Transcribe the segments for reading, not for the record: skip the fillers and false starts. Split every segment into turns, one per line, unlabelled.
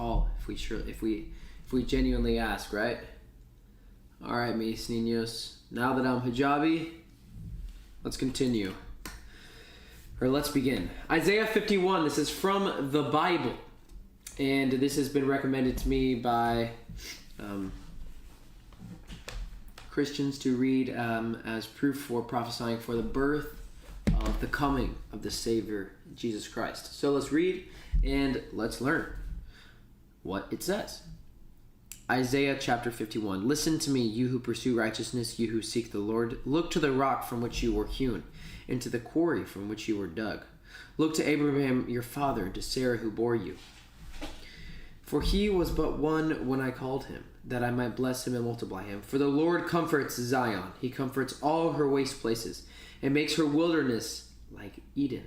all if we genuinely ask, right? All right, mis niños. Now that I'm hijabi, let's continue. Or let's begin. Isaiah 51. This is from the Bible, and this has been recommended to me by Christians to read as proof for prophesying for the birth of the coming of the Savior, Jesus Christ. So let's read and let's learn what it says. Isaiah chapter 51. Listen to me, you who pursue righteousness, you who seek the Lord. Look to the rock from which you were hewn, and to the quarry from which you were dug. Look to Abraham your father, and to Sarah who bore you. For he was but one when I called him, that I might bless him and multiply him. For the Lord comforts Zion. He comforts all her waste places, and makes her wilderness like Eden.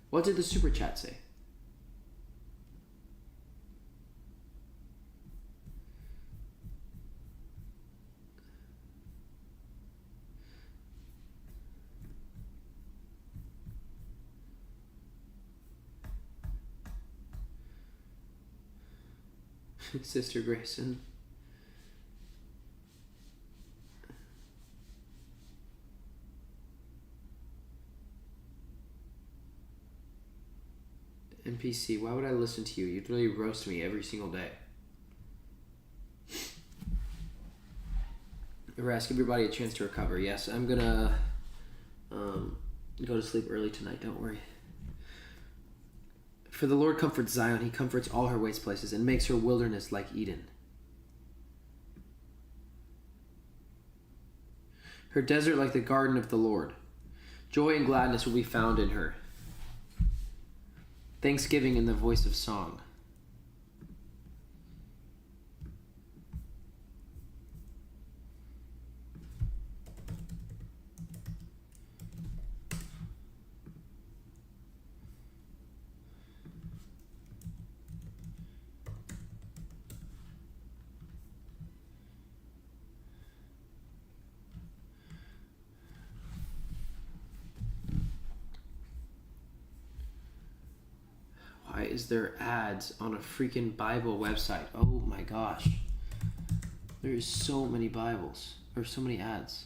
What did the super chat say? Sister Grayson. NPC, why would I listen to you? You'd really roast me every single day. Rest, give everybody a chance to recover. Yes, I'm gonna go to sleep early tonight, don't worry. For the Lord comforts Zion, he comforts all her waste places, and makes her wilderness like Eden. Her desert like the garden of the Lord. Joy and gladness will be found in her. Thanksgiving in the voice of song. Why is there ads on a freaking Bible website? Oh my gosh. There's so many Bibles, or so many ads.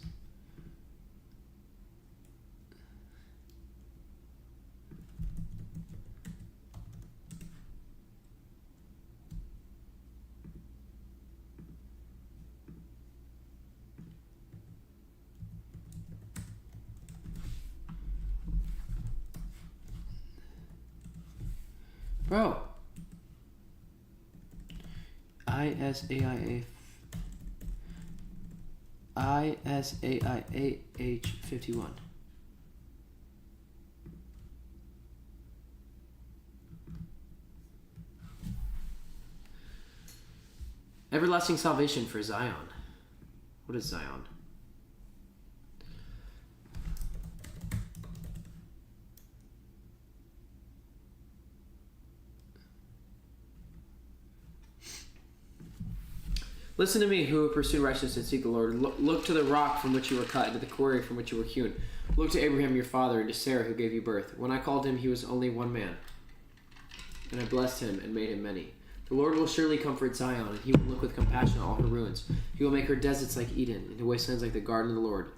Bro. ISAIAH 51. Everlasting salvation for Zion. What is Zion? Listen to me, who pursue righteousness and seek the Lord. Look to the rock from which you were cut, and to the quarry from which you were hewn. Look to Abraham your father, and to Sarah who gave you birth. When I called him, he was only one man, and I blessed him and made him many. The Lord will surely comfort Zion, and he will look with compassion on all her ruins. He will make her deserts like Eden, and her wastelands like the garden of the Lord.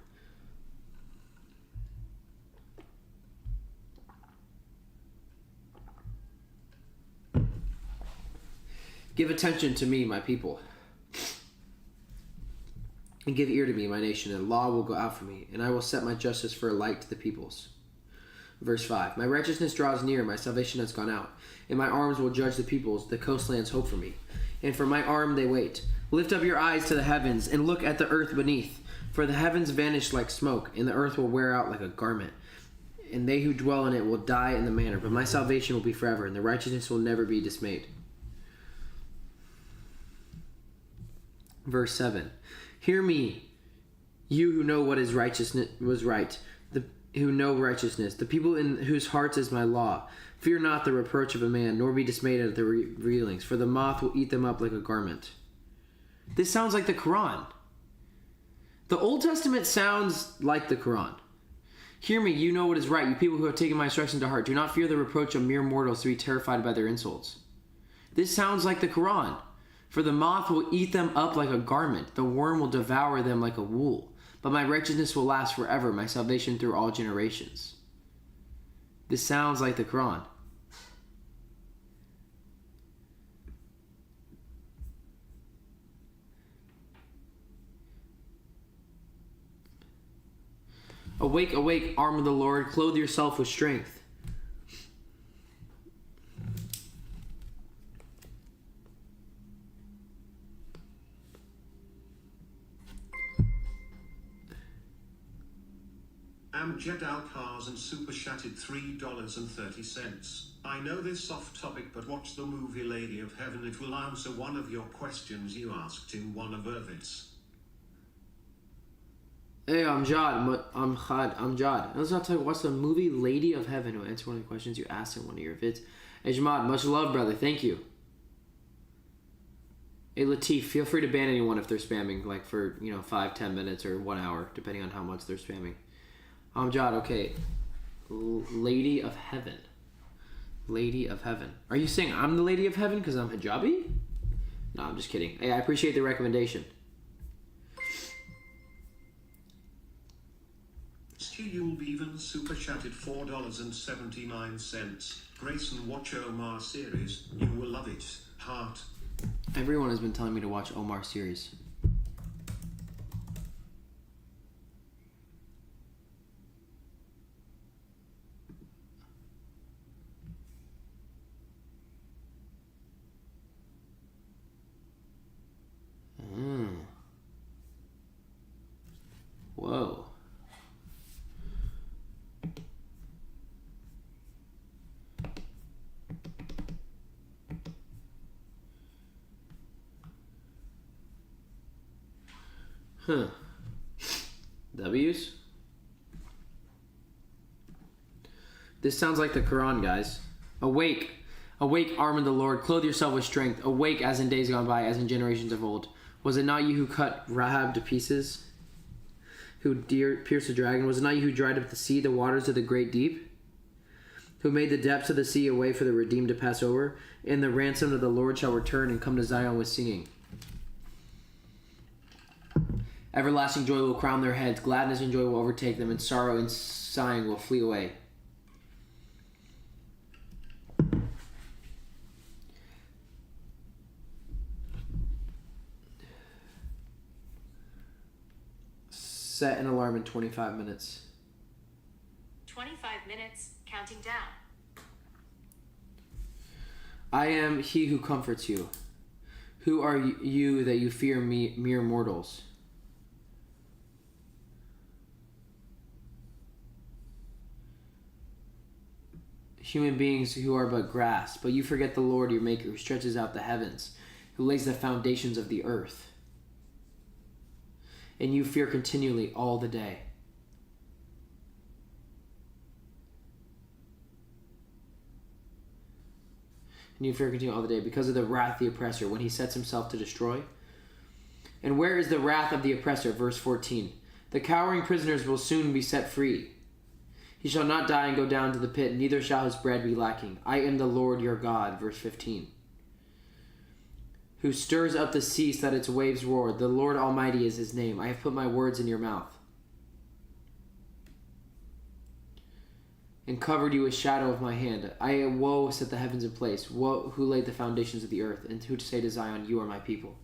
Give attention to me, my people. And give ear to me, my nation, and law will go out from me, and I will set my justice for a light to the peoples. Verse 5, my righteousness draws near, my salvation has gone out, and my arms will judge the peoples, the coastlands hope for me, and for my arm they wait. Lift up your eyes to the heavens, and look at the earth beneath, for the heavens vanish like smoke, and the earth will wear out like a garment, and they who dwell in it will die in the manner, but my salvation will be forever, and the righteousness will never be dismayed. Verse 7, hear me, you who know what is righteousness was right, who know righteousness, the people in whose hearts is my law. Fear not the reproach of a man, nor be dismayed at the revealings, for the moth will eat them up like a garment. This sounds like the Quran. The Old Testament sounds like the Quran. Hear me, you know what is right, you people who have taken my instruction to heart. Do not fear the reproach of mere mortals to be terrified by their insults. This sounds like the Quran. For the moth will eat them up like a garment. The worm will devour them like a wool. But my righteousness will last forever, my salvation through all generations. This sounds like the Quran. Awake, awake, arm of the Lord, clothe yourself with strength.
Amjad Al-Kars and Super Chatted $3.30. I know this off topic, but watch the movie Lady of Heaven. It will answer one of your questions you asked in one of Irvit's.
Hey, I'm Jad. I'm Jad. I was about to watch the movie Lady of Heaven. Who answer one of the questions you asked in one of your vids. Hey, Jamad, much love, brother. Thank you. Hey, Latif, feel free to ban anyone if they're spamming, like for 5-10 minutes or 1 hour, depending on how much they're spamming. I'm Jad. Okay, Lady of Heaven. Lady of Heaven. Are you saying I'm the Lady of Heaven because I'm hijabi? No, I'm just kidding. Hey, I appreciate the recommendation.
You'll be even super chatted $4.79. Grayson, watch Omar series. You will love it. Heart.
Everyone has been telling me to watch Omar series. Whoa. Huh. W's? This sounds like the Quran, guys. Awake. Awake, arm of the Lord. Clothe yourself with strength. Awake as in days gone by, as in generations of old. Was it not you who cut Rahab to pieces? Who pierced the dragon? Was it not you who dried up the sea, the waters of the great deep? Who made the depths of the sea a way for the redeemed to pass over? And the ransom of the Lord shall return and come to Zion with singing. Everlasting joy will crown their heads. Gladness and joy will overtake them, and sorrow and sighing will flee away. Set an alarm in 25 minutes.
25 minutes, counting down.
I am he who comforts you. Who are you that you fear me, mere mortals? Human beings who are but grass, but you forget the Lord your Maker, who stretches out the heavens, who lays the foundations of the earth. And you fear continually all the day. And you fear continually all the day because of the wrath of the oppressor, when he sets himself to destroy. And where is the wrath of the oppressor? Verse 14. The cowering prisoners will soon be set free. He shall not die and go down to the pit, neither shall his bread be lacking. I am the Lord your God. Verse 15. Who stirs up the sea so that its waves roar. The Lord Almighty is his name. I have put my words in your mouth, and covered you with shadow of my hand. Woe set the heavens in place. Woe who laid the foundations of the earth, and who to say to Zion, you are my people.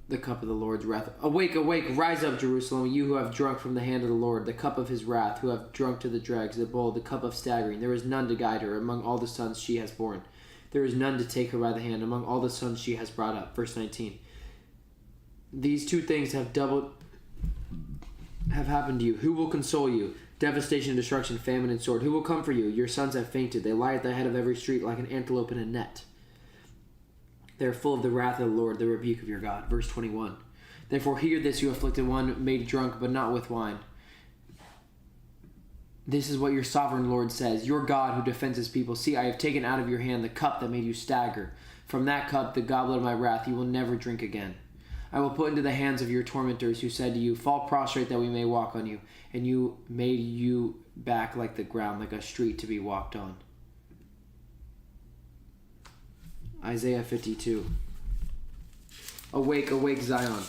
The cup of the Lord's wrath. Awake, awake, rise up, Jerusalem, you who have drunk from the hand of the Lord, the cup of his wrath, who have drunk to the dregs, the bowl, the cup of staggering. There is none to guide her among all the sons she has borne. There is none to take her by the hand among all the sons she has brought up. Verse 19. These two things have happened to you. Who will console you? Devastation, destruction, famine, and sword. Who will come for you? Your sons have fainted. They lie at the head of every street like an antelope in a net. They are full of the wrath of the Lord, the rebuke of your God. Verse 21. Therefore hear this, you afflicted one, made drunk, but not with wine. This is what your sovereign Lord says, your God who defends his people. See, I have taken out of your hand the cup that made you stagger. From that cup, the goblet of my wrath, you will never drink again. I will put into the hands of your tormentors who said to you, fall prostrate that we may walk on you. And you made you back like the ground, like a street to be walked on. Isaiah 52. Awake, awake, Zion.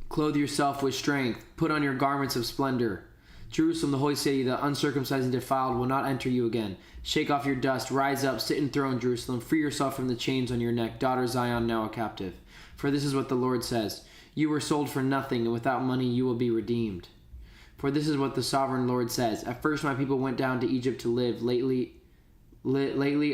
Clothe yourself with strength. Put on your garments of splendor. Jerusalem, the holy city, the uncircumcised and defiled will not enter you again. Shake off your dust. Rise up, sit enthroned, Jerusalem. Free yourself from the chains on your neck. Daughter Zion, now a captive. For this is what the Lord says. You were sold for nothing, and without money you will be redeemed. For this is what the sovereign Lord says. At first my people went down to Egypt to live. Lately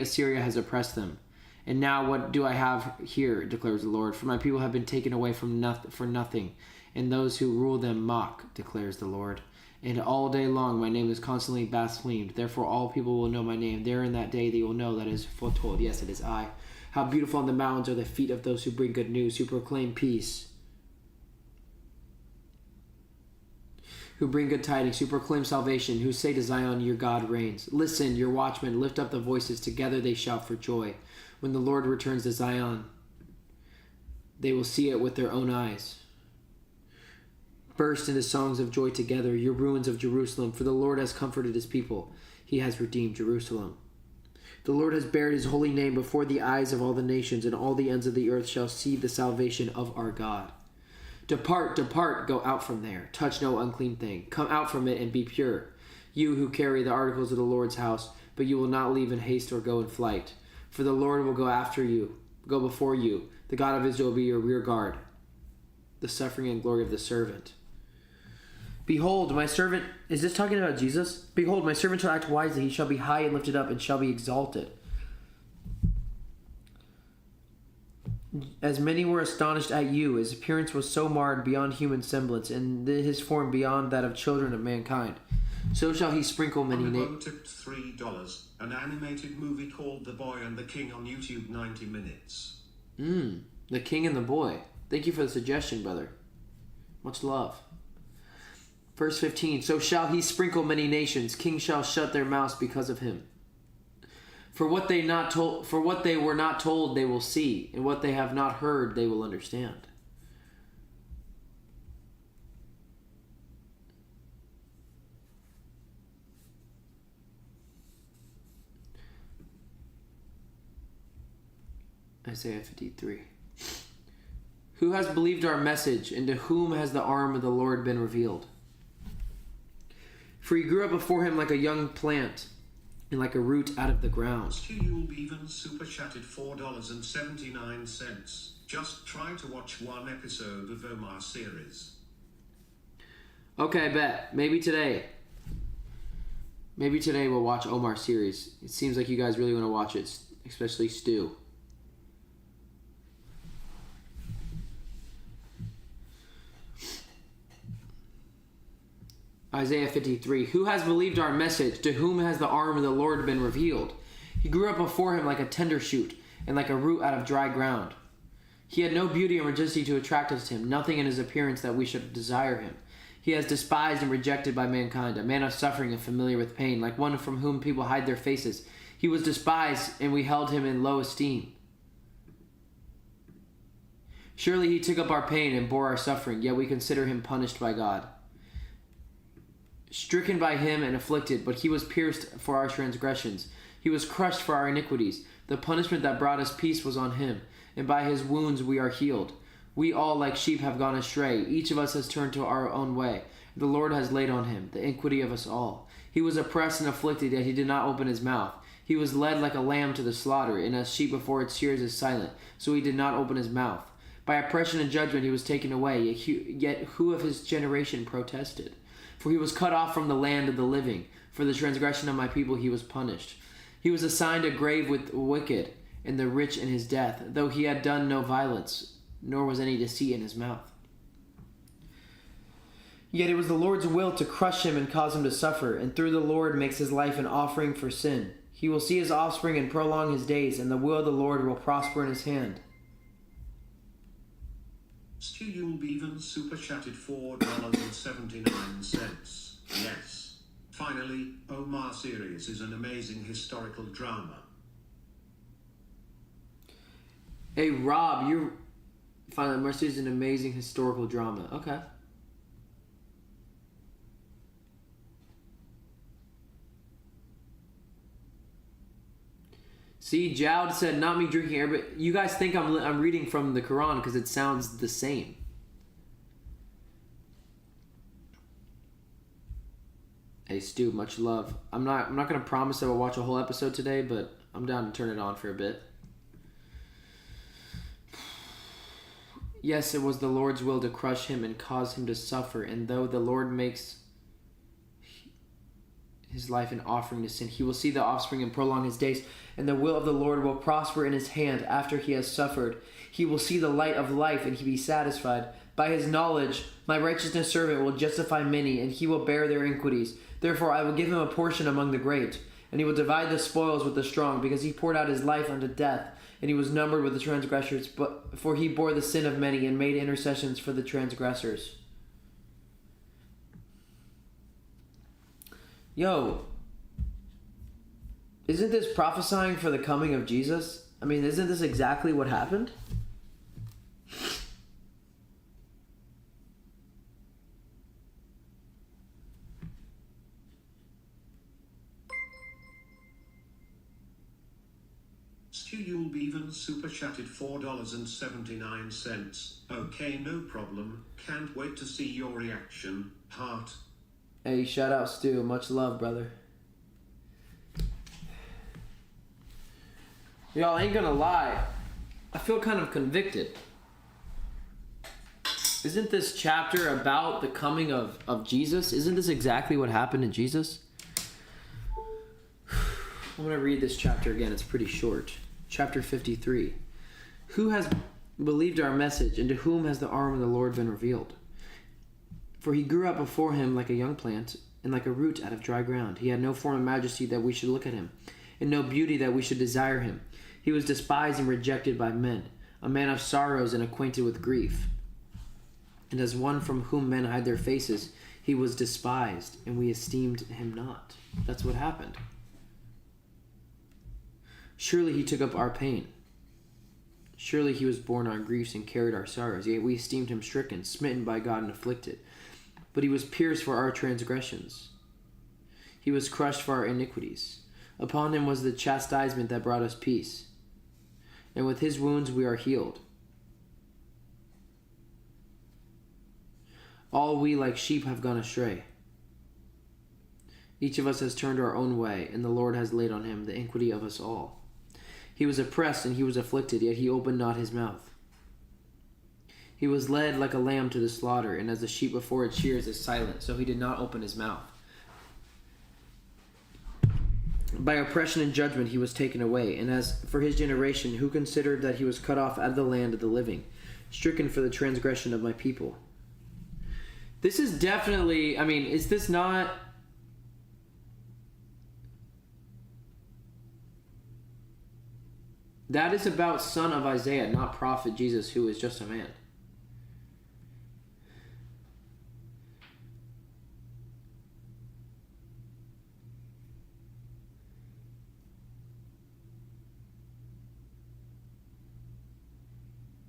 Assyria has oppressed them. And now what do I have here, declares the Lord? For my people have been taken away for nothing, and those who rule them mock, declares the Lord. And all day long my name is constantly blasphemed. Therefore all people will know my name. There in that day they will know that it is foretold. Yes, it is I. How beautiful on the mountains are the feet of those who bring good news, who proclaim peace, who bring good tidings, who proclaim salvation, who say to Zion, your God reigns. Listen, your watchmen, lift up the voices. Together they shout for joy. When the Lord returns to Zion, they will see it with their own eyes. Burst into songs of joy together, your ruins of Jerusalem, for the Lord has comforted his people. He has redeemed Jerusalem. The Lord has bared his holy name before the eyes of all the nations, and all the ends of the earth shall see the salvation of our God. Depart, depart, go out from there. Touch no unclean thing. Come out from it and be pure. You who carry the articles of the Lord's house, but you will not leave in haste or go in flight. For the Lord will go after you, go before you. The God of Israel will be your rear guard. The suffering and glory of the servant. Behold, my servant, is this talking about Jesus? Behold, my servant shall act wisely. He shall be high and lifted up and shall be exalted. As many were astonished at you, his appearance was so marred beyond human semblance, and his form beyond that of children of mankind. So shall he sprinkle many nations.
Tipped $3. An animated movie called The Boy and the King on YouTube, 90 minutes.
The King and the Boy. Thank you for the suggestion, brother. Much love. Verse 15. So shall he sprinkle many nations. Kings shall shut their mouths because of him. For what they were not told, they will see, and what they have not heard, they will understand. Isaiah 53. Who has believed our message, and to whom has the arm of the Lord been revealed? For he grew up before him like a young plant, and like a root out of the ground.
You'll even super chatted $4.79. Just try to watch one episode of Omar series.
Okay, bet. Maybe today we'll watch Omar series. It seems like you guys really want to watch it, especially Stu. Isaiah 53. Who has believed our message? To whom has the arm of the Lord been revealed? He grew up before him like a tender shoot, and like a root out of dry ground. He had no beauty or majesty to attract us to him, nothing in his appearance that we should desire him. He is despised and rejected by mankind, a man of suffering and familiar with pain, like one from whom people hide their faces. He was despised, and we held him in low esteem. Surely he took up our pain and bore our suffering, yet we consider him punished by God, stricken by him and afflicted, but he was pierced for our transgressions. He was crushed for our iniquities. The punishment that brought us peace was on him, and by his wounds we are healed. We all like sheep have gone astray. Each of us has turned to our own way. The Lord has laid on him the iniquity of us all. He was oppressed and afflicted, yet he did not open his mouth. He was led like a lamb to the slaughter, and as sheep before its shears is silent, so he did not open his mouth. By oppression and judgment he was taken away, yet who of his generation protested? For he was cut off from the land of the living. For the transgression of my people he was punished. He was assigned a grave with the wicked, and the rich in his death, though he had done no violence, nor was any deceit in his mouth. Yet it was the Lord's will to crush him and cause him to suffer, and through the Lord makes his life an offering for sin. He will see his offspring and prolong his days, and the will of the Lord will prosper in his hand.
You'll even super chatted $4.79. Yes. Finally, Omar series is an amazing historical drama.
Hey Rob, you finally Omar series is an amazing historical drama. Okay. See, Jowd said, not me drinking air, but you guys think I'm reading from the Quran because it sounds the same. Hey, Stu, much love. I'm not going to promise that we'll watch a whole episode today, but I'm down to turn it on for a bit. Yes, it was the Lord's will to crush him and cause him to suffer, and though the Lord makes his life an offering to sin, he will see the offspring and prolong his days, and the will of the Lord will prosper in his hand after he has suffered. He will see the light of life, and he be satisfied. By his knowledge, my righteousness servant will justify many, and he will bear their iniquities. Therefore I will give him a portion among the great, and he will divide the spoils with the strong, because he poured out his life unto death, and he was numbered with the transgressors, for he bore the sin of many and made intercessions for the transgressors. Yo, isn't this prophesying for the coming of Jesus? I mean, isn't this exactly what happened?
Stu Yulb even super chatted $4.79. Okay, no problem. Can't wait to see your reaction. Heart.
Hey, shout out Stu. Much love, brother. Y'all, ain't gonna lie. I feel kind of convicted. Isn't this chapter about the coming of Jesus? Isn't this exactly what happened to Jesus? I'm going to read this chapter again. It's pretty short. Chapter 53. Who has believed our message, and to whom has the arm of the Lord been revealed? For he grew up before him like a young plant, and like a root out of dry ground. He had no form of majesty that we should look at him, and no beauty that we should desire him. He was despised and rejected by men, a man of sorrows and acquainted with grief. And as one from whom men hide their faces, he was despised, and we esteemed him not. That's what happened. Surely he took up our pain. Surely he was borne our griefs and carried our sorrows. Yet we esteemed him stricken, smitten by God, and afflicted. But he was pierced for our transgressions. He was crushed for our iniquities. Upon him was the chastisement that brought us peace. And with his wounds we are healed. All we like sheep have gone astray. Each of us has turned our own way, and the Lord has laid on him the iniquity of us all. He was oppressed and he was afflicted, yet he opened not his mouth. He was led like a lamb to the slaughter, and as a sheep before its shears is silent, so he did not open his mouth. By oppression and judgment he was taken away. And as for his generation, who considered that he was cut off out of the land of the living, stricken for the transgression of my people? This is definitely, I mean, is this not... That is about son of Isaiah, not prophet Jesus, who is just a man.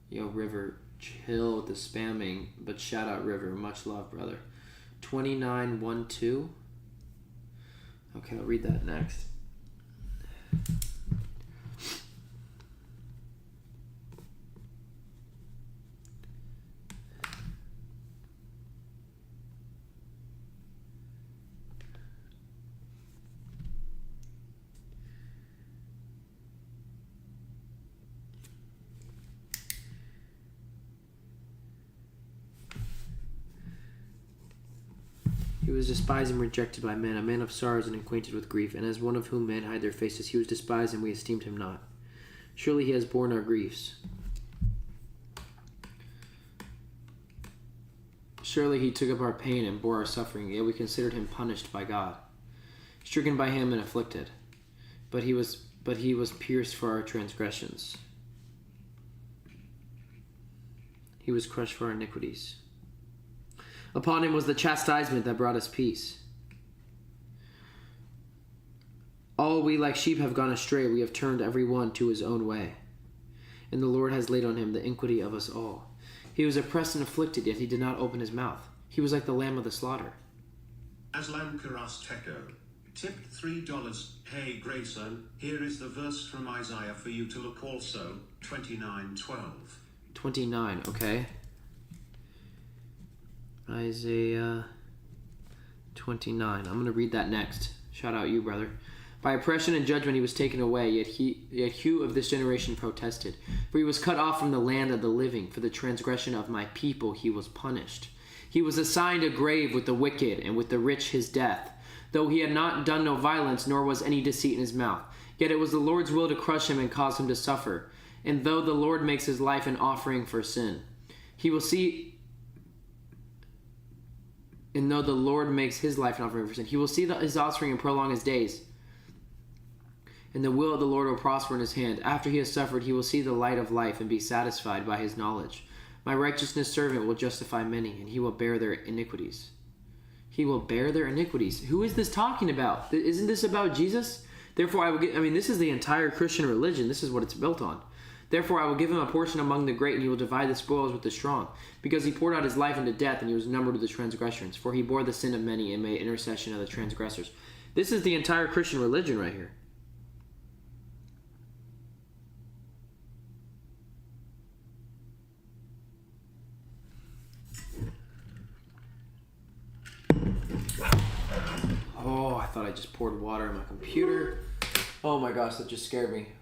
Yo, River, chill with the spamming, but shout out River. Much love, brother. 29:12. Okay, I'll read that next. He was despised and rejected by men, a man of sorrows and acquainted with grief, and as one of whom men hide their faces, he was despised, and we esteemed him not. Surely he has borne our griefs. Surely he took up our pain and bore our suffering, yet we considered him punished by God, stricken by him and afflicted. But he was pierced for our transgressions. He was crushed for our iniquities. Upon him was the chastisement that brought us peace. All we like sheep have gone astray. We have turned every one to his own way. And the Lord has laid on him the iniquity of us all. He was oppressed and afflicted, yet he did not open his mouth. He was like the lamb of the slaughter.
Aslan Karasteco. Tipped $3. Hey Grayson, here is the verse from Isaiah for you to look also, 29:12.
29, okay. Isaiah 29. I'm going to read that next. Shout out you, brother. By oppression and judgment he was taken away, yet Hugh of this generation protested. For he was cut off from the land of the living. For the transgression of my people he was punished. He was assigned a grave with the wicked, and with the rich his death. Though he had not done no violence, nor was any deceit in his mouth. Yet it was the Lord's will to crush him and cause him to suffer. And though the Lord makes his life an offering for sin, he will see... And though the Lord makes his life an offering for sin, he will see his offspring and prolong his days. And the will of the Lord will prosper in his hand. After he has suffered, he will see the light of life and be satisfied by his knowledge. My righteousness servant will justify many, and he will bear their iniquities. He will bear their iniquities. Who is this talking about? Isn't this about Jesus? Therefore, this is the entire Christian religion. This is what it's built on. Therefore, I will give him a portion among the great, and he will divide the spoils with the strong. Because he poured out his life into death, and he was numbered with the transgressors. For he bore the sin of many and made intercession of the transgressors. This is the entire Christian religion right here. Oh, I thought I just poured water on my computer. Oh my gosh, that just scared me.